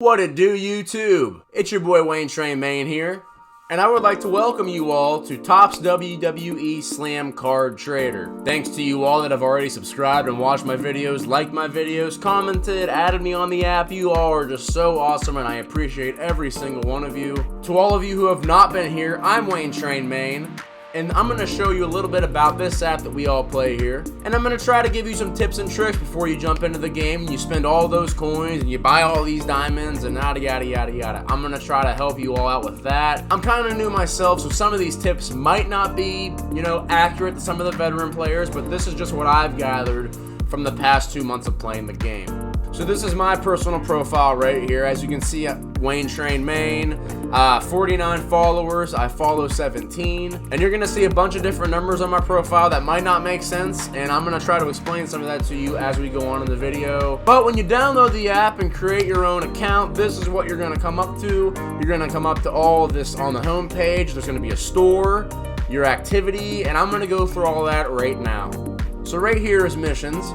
What it do, YouTube? It's your boy Wayne Train Main here, and I would like to welcome you all to Topps WWE Slam Card Trader. Thanks to you all that have already subscribed and watched my videos, liked my videos, commented, added me on the app. You all are just so awesome, and I appreciate every single one of you. To all of you who have not been here, I'm Wayne Train Main, and I'm going to show you a little bit about this app that we all play here. And I'm going to try to give you some tips and tricks before you jump into the game and you spend all those coins and you buy all these diamonds and yada yada yada yada. I'm going to try to help you all out with that. I'm kind of new myself, so some of these tips might not be, accurate to some of the veteran players, but this is just what I've gathered from the past 2 months of playing the game. So this is my personal profile right here. As you can see, Wayne Train Main, 49 followers. I follow 17. And you're going to see a bunch of different numbers on my profile that might not make sense. And I'm going to try to explain some of that to you as we go on in the video. But when you download the app and create your own account, this is what you're going to come up to. You're going to come up to all of this on the home page. There's going to be a store, your activity, and I'm going to go through all that right now. So right here is missions.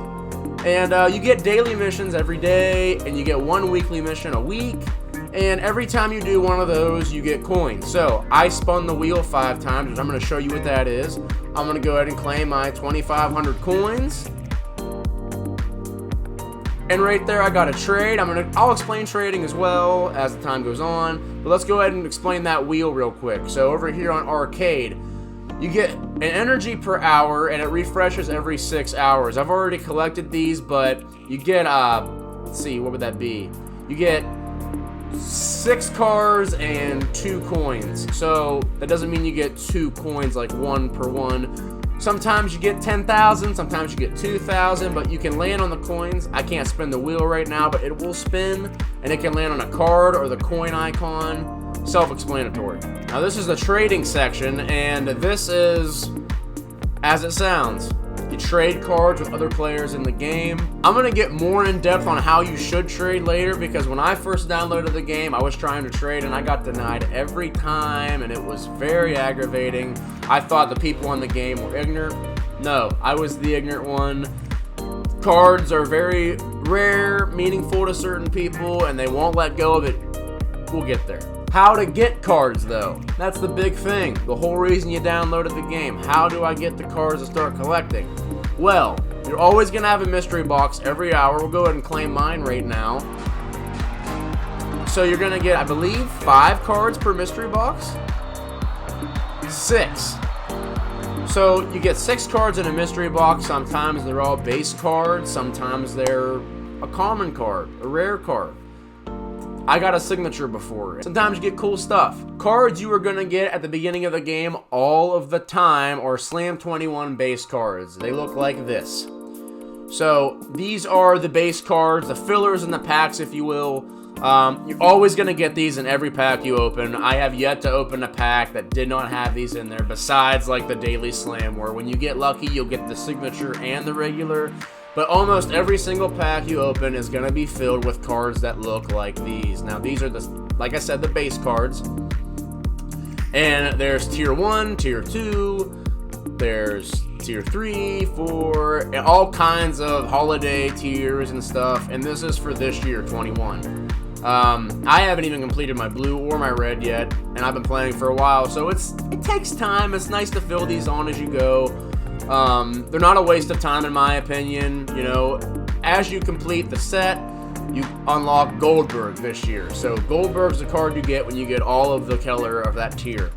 And you get daily missions every day, and you get one weekly mission a week. And every time you do one of those, you get coins. So I spun the wheel 5 times, which I'm going to show you what that is. I'm going to go ahead and claim my 2,500 coins. And right there, I got a trade. I'll explain trading as well as the time goes on. But let's go ahead and explain that wheel real quick. So over here on arcade, you get an energy per hour, and it refreshes every 6 hours. I've already collected these, but you get, let's see, what would that be? You get 6 cars and 2 coins. So that doesn't mean you get 2 coins, like 1 per one. Sometimes you get 10,000, sometimes you get 2,000, but you can land on the coins. I can't spin the wheel right now, but it will spin, and it can land on a card or the coin icon. Self-explanatory. Now this is the trading section, and this is as it sounds. You trade cards with other players in the game. I'm going to get more in depth on how you should trade later, because when I first downloaded the game, I was trying to trade and I got denied every time, and it was very aggravating. I thought the people on the game were ignorant. No, I was the ignorant one. Cards are very rare, meaningful to certain people, and they won't let go of it. We'll get there. How to get cards, though. That's the big thing. The whole reason you downloaded the game. How do I get the cards to start collecting? Well, you're always going to have a mystery box every hour. We'll go ahead and claim mine right now. So you're going to get, I believe, 5 cards per mystery box? 6. So you get 6 cards in a mystery box. Sometimes they're all base cards. Sometimes they're a common card, a rare card. I got a signature before. Sometimes you get cool stuff. Cards you are going to get at the beginning of the game all of the time are Slam 21 base cards. They look like this. So these are the base cards, the fillers and the packs, if you will. You're always going to get these in every pack you open. I have yet to open a pack that did not have these in there, besides like the Daily Slam, where when you get lucky, you'll get the signature and the regular. But almost every single pack you open is going to be filled with cards that look like these. Now, these are, like I said, the base cards. And there's Tier 1, Tier 2, there's Tier 3, 4, and all kinds of holiday tiers and stuff. And this is for this year, 21. I haven't even completed my blue or my red yet, and I've been playing for a while. So it takes time. It's nice to fill these on as you go. They're not a waste of time in my opinion. As you complete the set, you unlock Goldberg this year. So Goldberg's the card you get when you get all of the color of that tier.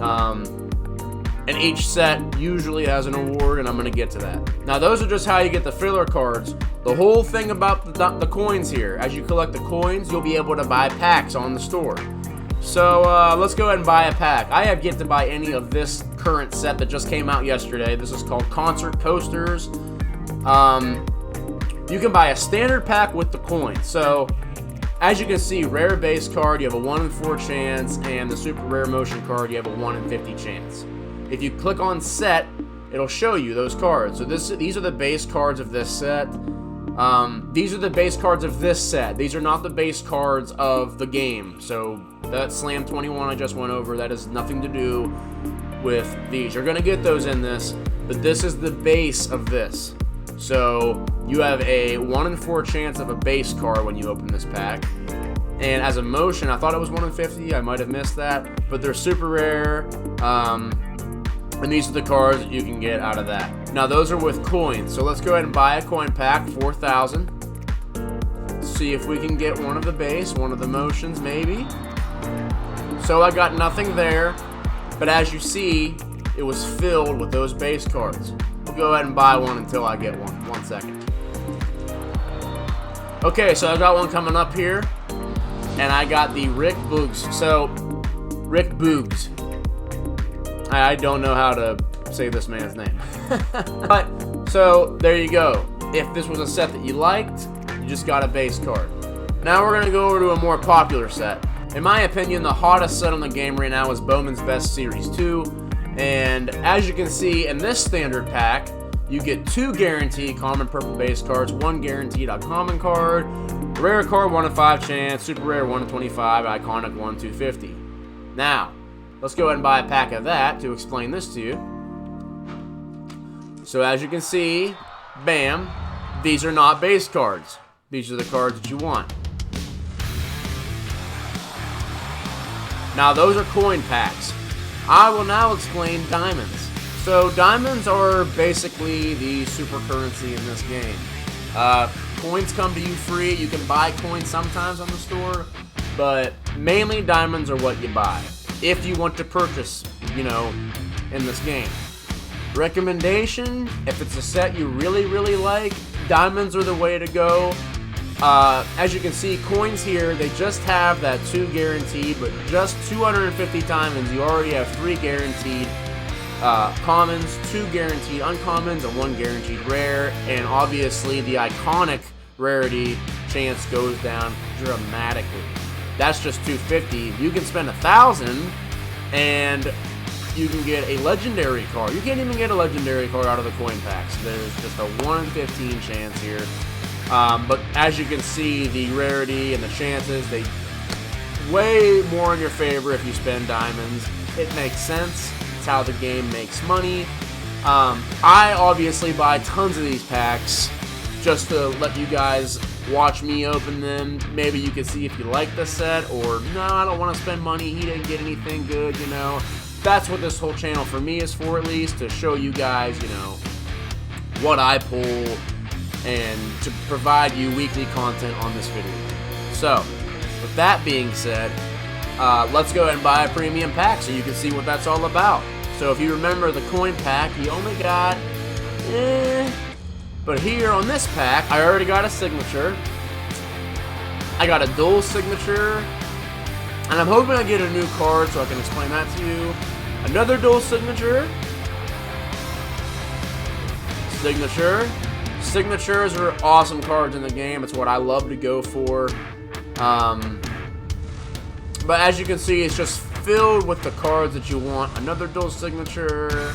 And each set usually has an award, and I'm going to get to that. Now those are just how you get the filler cards. The whole thing about the coins here, as you collect the coins, you'll be able to buy packs on the store. So let's go ahead and buy a pack. I have yet to buy any of this current set that just came out yesterday. This is called Concert Coasters. You can buy a standard pack with the coins. So as you can see, rare base card, you have a 1 in 4 chance, and the super rare motion card, you have a 1 in 50 chance. If you click on set, it'll show you those cards. So these are the base cards of this set. These are the base cards of this set. These are not the base cards of the game. So that Slam 21 I just went over, that has nothing to do with these. You're going to get those in this, but this is the base of this. So you have a 1 in 4 chance of a base card when you open this pack. And as a motion, I thought it was 1 in 50. I might have missed that, but they're super rare. And these are the cards that you can get out of that. Now those are with coins, so let's go ahead and buy a coin pack, 4,000. See if we can get one of the base, one of the motions maybe. So I got nothing there, but as you see, it was filled with those base cards. We'll go ahead and buy one until I get one. 1 second. Okay, so I got one coming up here, and I got the Rick Boogs. So, Rick Boogs. I don't know how to say this man's name. But, so, there you go. If this was a set that you liked, you just got a base card. Now we're going to go over to a more popular set. In my opinion, the hottest set on the game right now is Bowman's Best Series 2. And as you can see, in this standard pack, you get 2 guaranteed common purple base cards, 1 guaranteed uncommon card, rare card 1 in 5 chance, super rare 1 in 25, iconic 1 in 250. Now, let's go ahead and buy a pack of that to explain this to you. So as you can see, bam, these are not base cards. These are the cards that you want. Now those are coin packs. I will now explain diamonds. So diamonds are basically the super currency in this game. Coins come to you free. You can buy coins sometimes on the store, but mainly diamonds are what you buy if you want to purchase, you know, in this game. Recommendation, if it's a set you really like, diamonds are the way to go. As you can see, coins here, they just have that 2 guaranteed, but just 250 diamonds, you already have 3 guaranteed commons, 2 guaranteed uncommons, and 1 guaranteed rare, and obviously the iconic rarity chance goes down dramatically. That's just 250. You can spend 1,000 and you can get a legendary card. You can't even get a legendary card out of the coin packs. There's just a 1 in 15 chance here. But as you can see, the rarity and the chances, they way more in your favor if you spend diamonds. It makes sense. It's how the game makes money. I obviously buy tons of these packs just to let you guys watch me open them. Maybe you can see if you like the set, or no, I don't want to spend money. He didn't get anything good, you know. That's what this whole channel for me is for, at least, to show you guys, you know, what I pull and to provide you weekly content on this video. So, with that being said, let's go ahead and buy a premium pack so you can see what that's all about. So if you remember the coin pack, you only got, but here on this pack, I already got a signature. I got a dual signature, and I'm hoping I get a new card so I can explain that to you. Another dual signature. Signature. Signatures are awesome cards in the game. It's what I love to go for. But as you can see, it's just filled with the cards that you want. Another dual signature.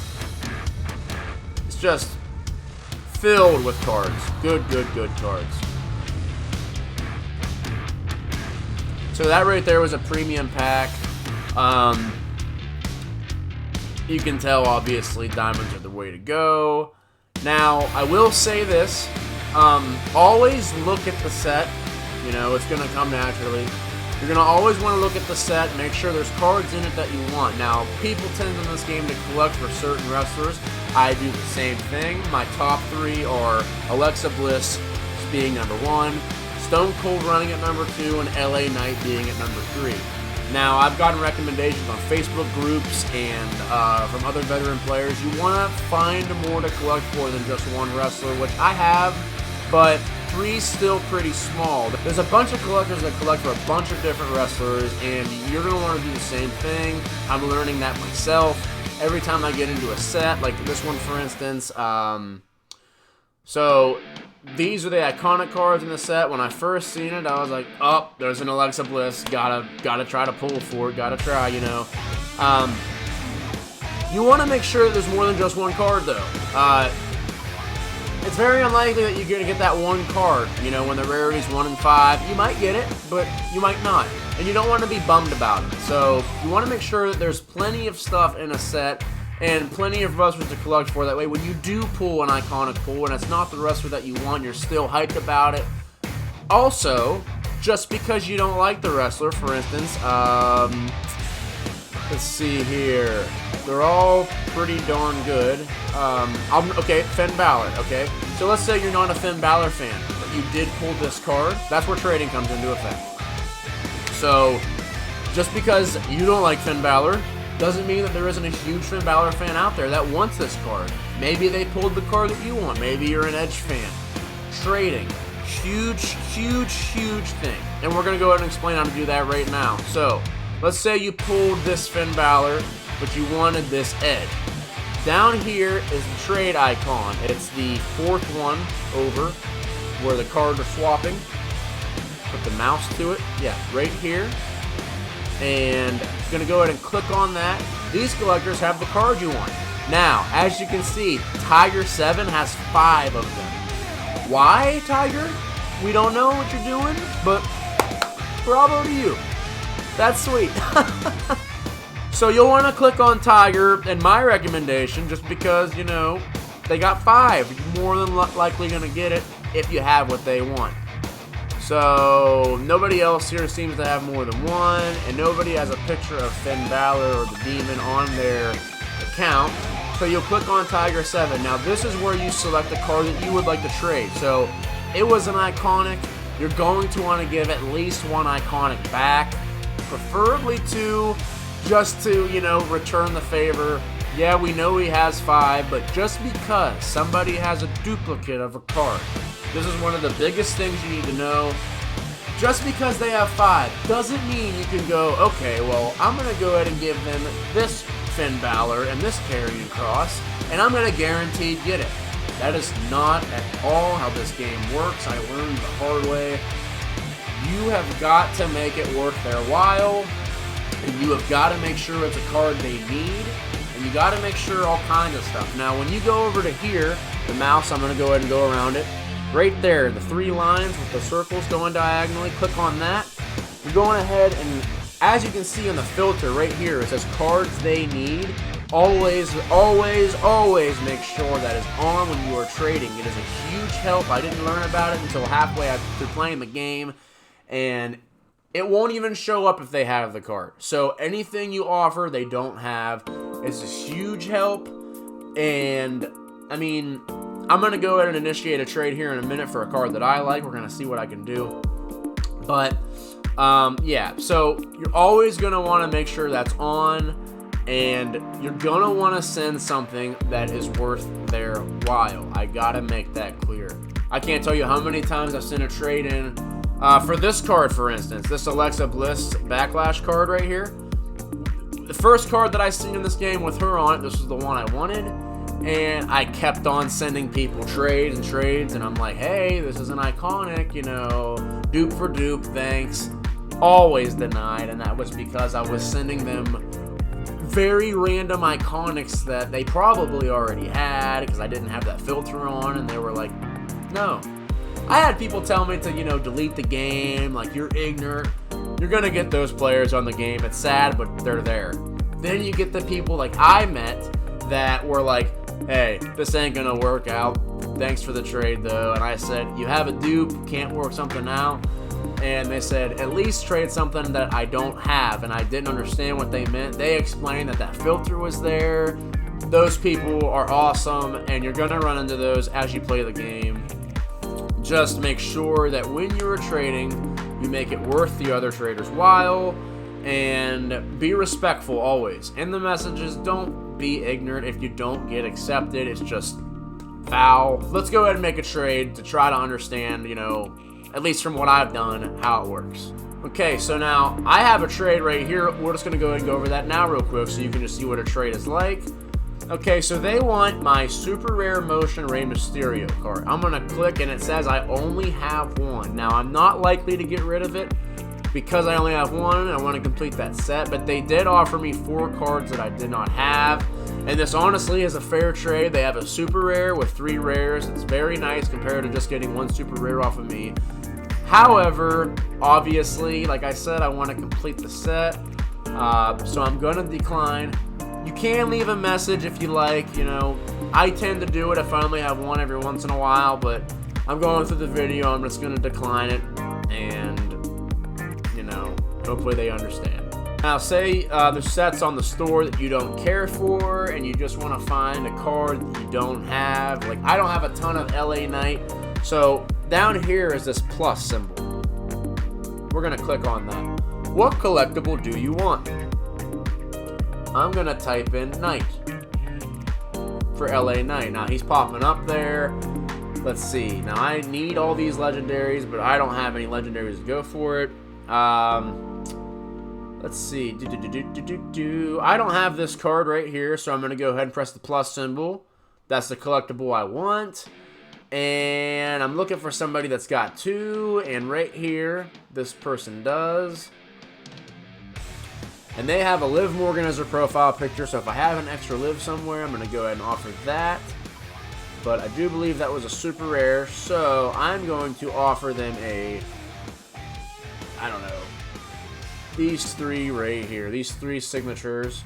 It's just filled with cards. Good cards. So that right there was a premium pack. You can tell, obviously, diamonds are the way to go. Now, I will say this. Always look at the set. You know, it's going to come naturally. You're going to always want to look at the set, make sure there's cards in it that you want. Now, people tend in this game to collect for certain wrestlers. I do the same thing. My top 3 are Alexa Bliss being number 1, Stone Cold running at number 2, and LA Knight being at number 3. Now, I've gotten recommendations on Facebook groups and from other veteran players. You want to find more to collect for than just one wrestler, which I have, but 3's still pretty small. There's a bunch of collectors that collect for a bunch of different wrestlers, and you're going to want to do the same thing. I'm learning that myself. Every time I get into a set, like this one for instance, so these are the iconic cards in the set. When I first seen it, I was like, oh, there's an Alexa Bliss. Gotta try to pull for it. Gotta try, you know. You want to make sure that there's more than just one card, though. It's very unlikely that you're going to get that one card. You know, when the rarity's 1 in 5, you might get it, but you might not. And you don't want to be bummed about it. So you want to make sure that there's plenty of stuff in a set and plenty of wrestlers to collect for. That way, when you do pull an iconic pull and it's not the wrestler that you want, you're still hyped about it. Also, just because you don't like the wrestler, for instance. Let's see here. They're all pretty darn good. Okay, Finn Balor, okay? So let's say you're not a Finn Balor fan, but you did pull this card. That's where trading comes into effect. So, just because you don't like Finn Balor doesn't mean that there isn't a huge Finn Balor fan out there that wants this card. Maybe they pulled the card that you want. Maybe you're an Edge fan. Trading. Huge, huge, huge thing. And we're going to go ahead and explain how to do that right now. So, let's say you pulled this Finn Balor, but you wanted this Edge. Down here is the trade icon. It's the fourth one over where the cards are swapping. Put the mouse to it. Yeah, right here. And you're going to go ahead and click on that. These collectors have the card you want. Now, as you can see, Tiger 7 has 5 of them. Why, Tiger? We don't know what you're doing, but bravo to you. That's sweet. So you'll want to click on Tiger, and my recommendation, just because, you know, they got 5. You're more than likely going to get it if you have what they want. So nobody else here seems to have more than one, and nobody has a picture of Finn Balor or the Demon on their account. So you'll click on Tiger 7. Now this is where you select the card that you would like to trade. So it was an iconic. You're going to want to give at least one iconic back, preferably 2, just to, you know, return the favor. Yeah, we know he has 5, but just because somebody has a duplicate of a card, this is one of the biggest things you need to know. Just because they have 5 doesn't mean you can go, okay, well, I'm going to go ahead and give them this Finn Balor and this Karrion Kross, and I'm going to guarantee get it. That is not at all how this game works. I learned the hard way. You have got to make it worth their while, and you have got to make sure it's a card they need, and you got to make sure all kinds of stuff. Now, when you go over to here, the mouse, I'm going to go ahead and go around it. Right there, the 3 lines with the circles going diagonally, click on that. You're going ahead and, as you can see on the filter right here, it says cards they need. Always, always, always make sure that is on when you are trading. It is a huge help. I didn't learn about it until halfway through playing the game, and it won't even show up if they have the card. So anything you offer they don't have is a huge help. And I mean, I'm going to go ahead and initiate a trade here in a minute for a card that I like. We're going to see what I can do. But yeah, so you're always going to want to make sure that's on, and you're going to want to send something that is worth their while. I got to make that clear. I can't tell you how many times I've sent a trade in. For this card, for instance, this Alexa Bliss Backlash card right here. The first card that I seen in this game with her on it, this was the one I wanted. And I kept on sending people trades, and I'm like, hey, this is an iconic, you know, dupe for dupe, thanks. Always denied, and that was because I was sending them very random iconics that they probably already had, because I didn't have that filter on, and they were like, no. I had people tell me to, you know, delete the game, like, you're ignorant. You're going to get those players on the game. It's sad, but they're there. Then you get the people like I met that were like, hey, this ain't going to work out. Thanks for the trade, though. And I said, you have a dupe, can't work something out. And they said, at least trade something that I don't have. And I didn't understand what they meant. They explained that that filter was there. Those people are awesome, and you're going to run into those as you play the game. Just make sure that when you're trading, you make it worth the other trader's while, and be respectful always. In the messages, don't be ignorant if you don't get accepted. It's just foul. Let's go ahead and make a trade to try to understand, you know, at least from what I've done, how it works. Okay, so now I have a trade right here. We're just going to go ahead and go over that now real quick so you can just see what a trade is like. Okay, so they want my super rare motion Rey Mysterio card. I'm going to click, and it says I only have one. Now, I'm not likely to get rid of it because I only have one, and I want to complete that set. But they did offer me 4 cards that I did not have. And this honestly is a fair trade. They have a super rare with 3 rares. It's very nice compared to just getting 1 super rare off of me. However, obviously, like I said, I want to complete the set. So I'm going to decline. You can leave a message if you like, you know. I tend to do it if I only have one every once in a while, but I'm going through the video. I'm just going to decline it, and Hopefully they understand. Now, say there's sets on the store that you don't care for and you just want to find a card that you don't have. Like, I don't have a ton of LA Knight, so down here is this plus symbol. We're going to click on that. What collectible do you want? I'm going to type in Knight for LA Knight. Now, he's popping up there. Let's see. Now, I need all these legendaries, but I don't have any legendaries to go for it. Let's see. I don't have this card right here, so I'm going to go ahead and press the plus symbol. That's the collectible I want. And I'm looking for somebody that's got 2, and right here, this person does. And they have a Liv Morgan as their profile picture, so if I have an extra Liv somewhere, I'm going to go ahead and offer that. But I do believe that was a super rare, so I'm going to offer them a, I don't know, these 3 right here, these 3 signatures.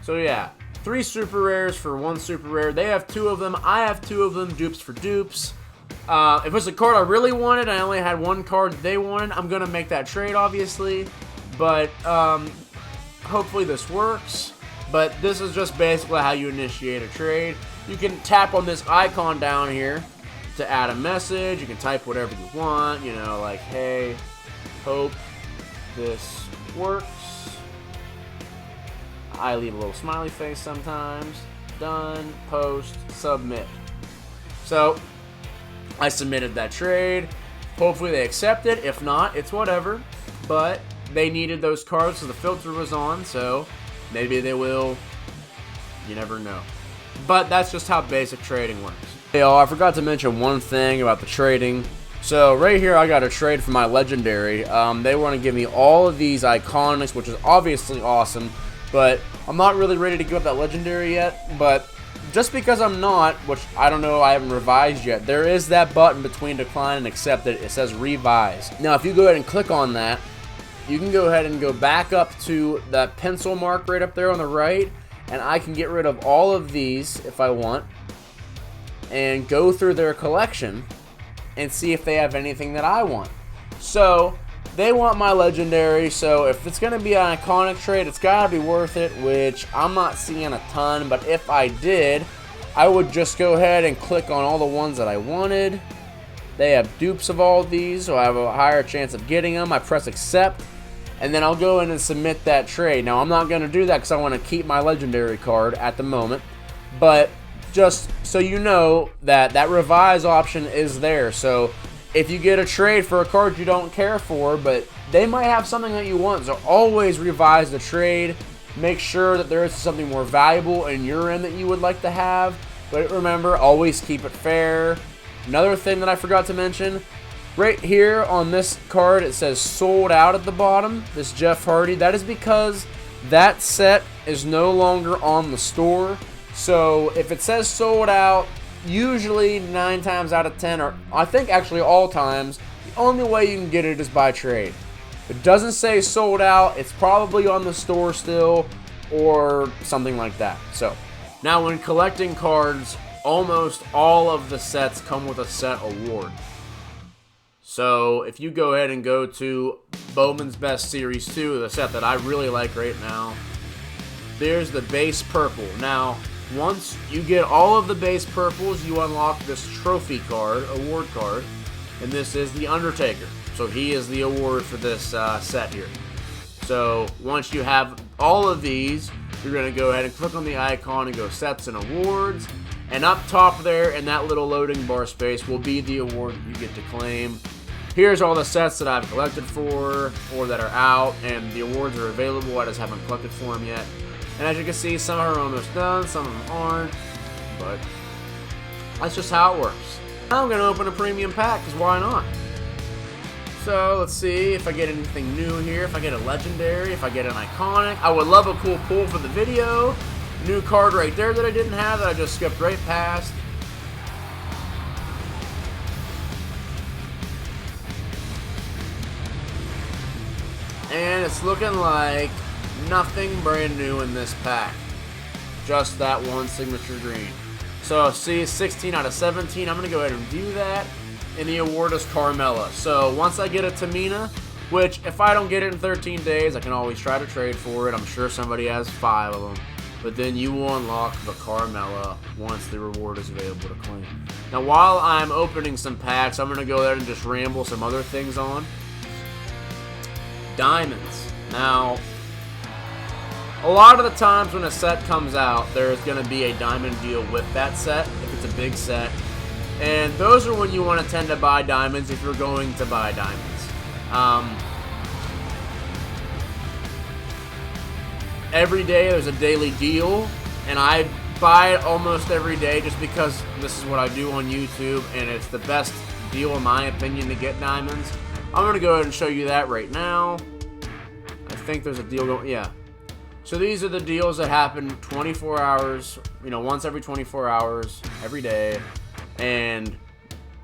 So yeah, 3 super rares for 1 super rare. They have 2 of them, I have 2 of them, dupes for dupes. If it's a card I really wanted, I only had 1 card that they wanted, I'm going to make that trade, obviously. But hopefully this works. But this is just basically how you initiate a trade. You can tap on this icon down here to add a message. You can type whatever you want, you know, like, hey, hope this works. I leave a little smiley face sometimes. Done, post, submit. So, I submitted that trade. Hopefully they accept it. If not, it's whatever. But they needed those cards, so the filter was on, so maybe they will. You never know. But that's just how basic trading works. Hey y'all, I forgot to mention one thing about the trading. So right here I got a trade for my legendary. They want to give me all of these iconics, which is obviously awesome, but I'm not really ready to give up that legendary yet. But just because I'm not, which I don't know, I haven't revised yet, there is that button between decline and accept that it says revise. Now if you go ahead and click on that, you can go ahead and go back up to that pencil mark right up there on the right, and I can get rid of all of these if I want and go through their collection and see if they have anything that I want. So they want my legendary, so if it's going to be an iconic trade, it's got to be worth it, which I'm not seeing a ton, but if I did, I would just go ahead and click on all the ones that I wanted. They have dupes of all of these, so I have a higher chance of getting them. I press accept, and then I'll go in and submit that trade. Now, I'm not going to do that because I want to keep my legendary card at the moment, but just so you know that that revise option is there. So if you get a trade for a card you don't care for, but they might have something that you want, so always revise the trade. Make sure that there is something more valuable in your end that you would like to have, but remember, always keep it fair. Another thing that I forgot to mention, right here on this card, it says sold out at the bottom, this Jeff Hardy. That is because that set is no longer on the store. So if it says sold out, usually 9 times out of 10, or I think actually all times, the only way you can get it is by trade. If it doesn't say sold out, it's probably on the store still or something like that. So now when collecting cards, almost all of the sets come with a set award. So if you go ahead and go to Bowman's Best Series 2, the set that I really like right now, there's the base purple. Now, once you get all of the base purples, you unlock this trophy card, award card, and this is the Undertaker. So he is the award for this set here. So once you have all of these, you're going to go ahead and click on the icon and go sets and awards. And up top there in that little loading bar space will be the award that you get to claim. Here's all the sets that I've collected for or that are out, and the awards are available. I just haven't collected for them yet. And as you can see, some are almost done, some of them aren't, but that's just how it works. Now I'm going to open a premium pack, because why not? So let's see if I get anything new here, if I get a legendary, if I get an iconic. I would love a cool pull for the video. New card right there that I didn't have that I just skipped right past. And it's looking like nothing brand new in this pack. Just that one signature green. So see, 16 out of 17. I'm going to go ahead and view that. And the award is Carmella. So once I get a Tamina, which if I don't get it in 13 days, I can always try to trade for it. I'm sure somebody has 5 of them. But then you will unlock the Carmella once the reward is available to claim. Now, while I'm opening some packs, I'm going to go there and just ramble some other things on. Diamonds. Now, a lot of the times when a set comes out, there's going to be a diamond deal with that set, if it's a big set. And those are when you want to tend to buy diamonds if you're going to buy diamonds. Every day there's a daily deal, and I buy it almost every day just because this is what I do on YouTube, and it's the best deal in my opinion to get diamonds. I'm going to go ahead and show you that right now. I think there's a deal going, yeah. So these are the deals that happen 24 hours, once every 24 hours, every day. And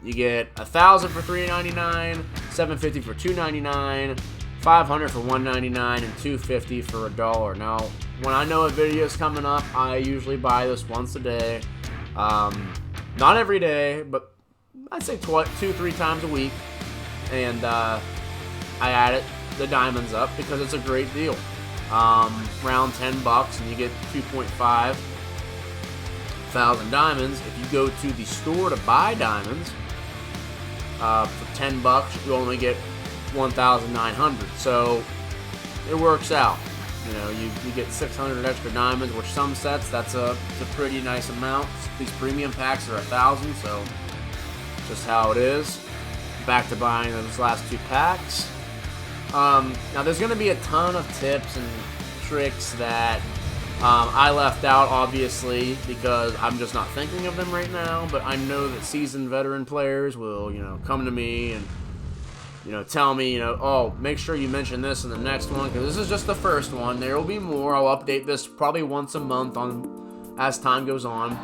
you get 1,000 for $3.99, 750 for $2.99, 500 for $1.99, and 250 for $1. Now, when I know a video is coming up, I usually buy this once a day. Not every day, but I'd say 2-3 times a week. And I added the diamonds up because it's a great deal. Around $10 and you get 2.5 thousand diamonds. If you go to the store to buy diamonds for $10, you only get 1,900. So it works out. You get 600 extra diamonds, which some sets that's a pretty nice amount. These premium packs are 1,000, so just how it is. Back to buying those last 2 packs. Now there's going to be a ton of tips and tricks that I left out, obviously, because I'm just not thinking of them right now, but I know that seasoned veteran players will, come to me and, tell me, oh, make sure you mention this in the next one, because this is just the first one. There will be more. I'll update this probably once a month as time goes on.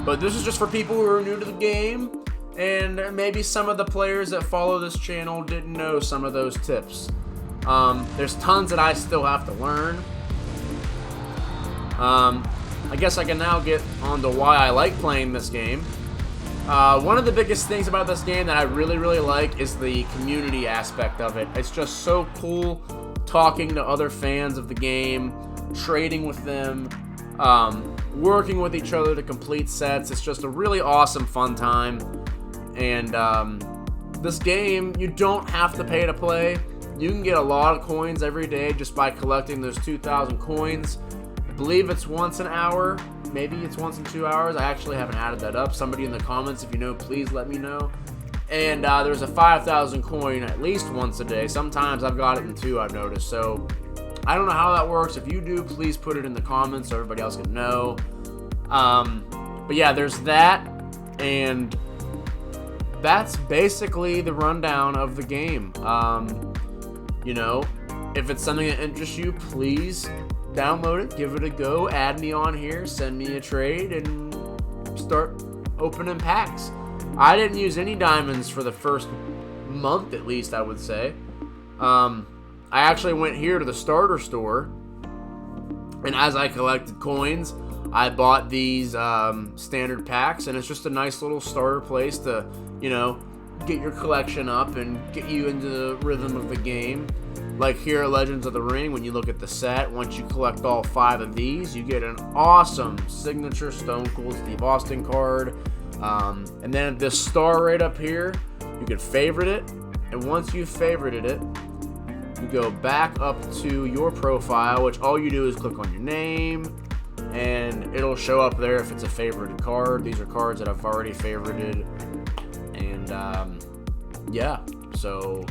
But this is just for people who are new to the game, and maybe some of the players that follow this channel didn't know some of those tips. There's tons that I still have to learn. I guess I can now get on to why I like playing this game. One of the biggest things about this game that I really, really like is the community aspect of it. It's just so cool talking to other fans of the game, trading with them, working with each other to complete sets. It's just a really awesome, fun time. And this game, you don't have to pay to play. You can get a lot of coins every day just by collecting those 2,000 coins. I believe it's once an hour. Maybe it's once in 2 hours. I actually haven't added that up. Somebody in the comments, if you know, please let me know. And there's a 5,000 coin at least once a day. Sometimes I've got it in 2, I've noticed. So I don't know how that works. If you do, please put it in the comments so everybody else can know. But yeah, there's that. And that's basically the rundown of the game. If it's something that interests you, please download it, give it a go, add me on here, send me a trade, and start opening packs. I didn't use any diamonds for the first month, at least, I would say. I actually went here to the starter store, and as I collected coins, I bought these standard packs, and it's just a nice little starter place to, get your collection up and get you into the rhythm of the game. Like here at Legends of the Ring, when you look at the set, once you collect all 5 of these, you get an awesome signature Stone Cold Steve Austin card. And then this star right up here, you can favorite it. And once you've favorited it, you go back up to your profile, which all you do is click on your name, and it'll show up there if it's a favorited card. These are cards that I've already favorited. And yeah, so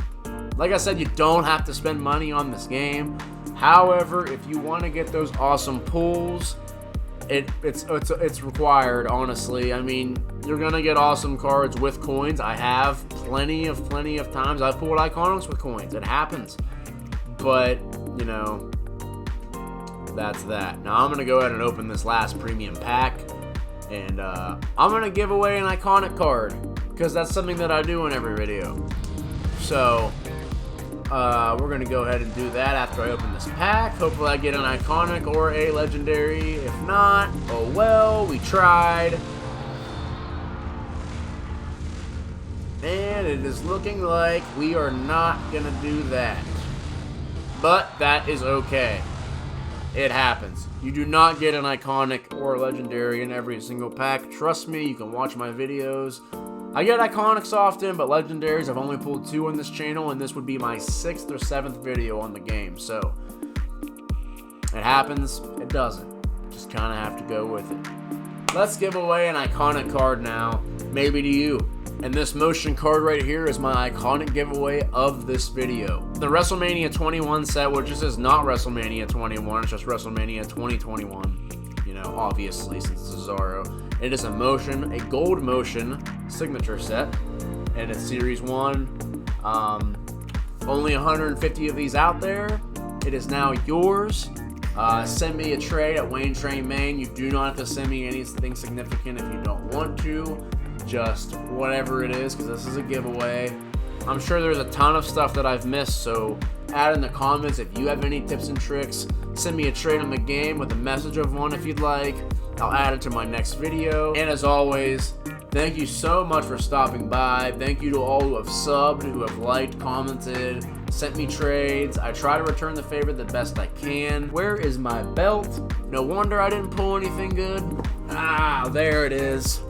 like I said, you don't have to spend money on this game. However, if you want to get those awesome pulls, it's required, honestly. I mean, you're gonna get awesome cards with coins. I have plenty of times I've pulled Iconics with coins. It happens. But, that's that. Now I'm gonna go ahead and open this last premium pack, and I'm gonna give away an Iconic card, because that's something that I do in every video. So we're going to go ahead and do that after I open this pack. Hopefully I get an Iconic or a Legendary. If not, oh well, we tried. And it is looking like we are not going to do that. But that is okay. It happens. You do not get an iconic or a legendary in every single pack. Trust me, you can watch my videos. I get iconics often, but legendaries I've only pulled 2 on this channel, and this would be my 6th or 7th video on the game. So, it happens, it doesn't. Just kind of have to go with it. Let's give away an iconic card now, maybe to you. And this motion card right here is my iconic giveaway of this video. The WrestleMania 21 set, which this is not WrestleMania 21, it's just WrestleMania 2021. You know, obviously, since it's Cesaro. It is a gold motion signature set. And it's Series 1. Only 150 of these out there. It is now yours. Send me a trade at Wayne Train Main. You do not have to send me anything significant if you don't want to. Just whatever it is, because this is a giveaway. I'm sure there's a ton of stuff that I've missed, so add in the comments if you have any tips and tricks. Send me a trade on the game with a message of one if you'd like. I'll add it to my next video. And as always, thank you so much for stopping by. Thank you to all who have subbed, who have liked, commented, sent me trades. I try to return the favor the best I can. Where is my belt? No wonder I didn't pull anything good. Ah, there it is.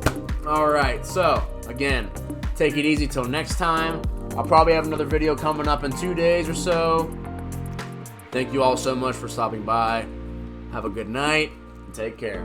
Alright, so, again, take it easy till next time. I'll probably have another video coming up in 2 days or so. Thank you all so much for stopping by. Have a good night, and take care.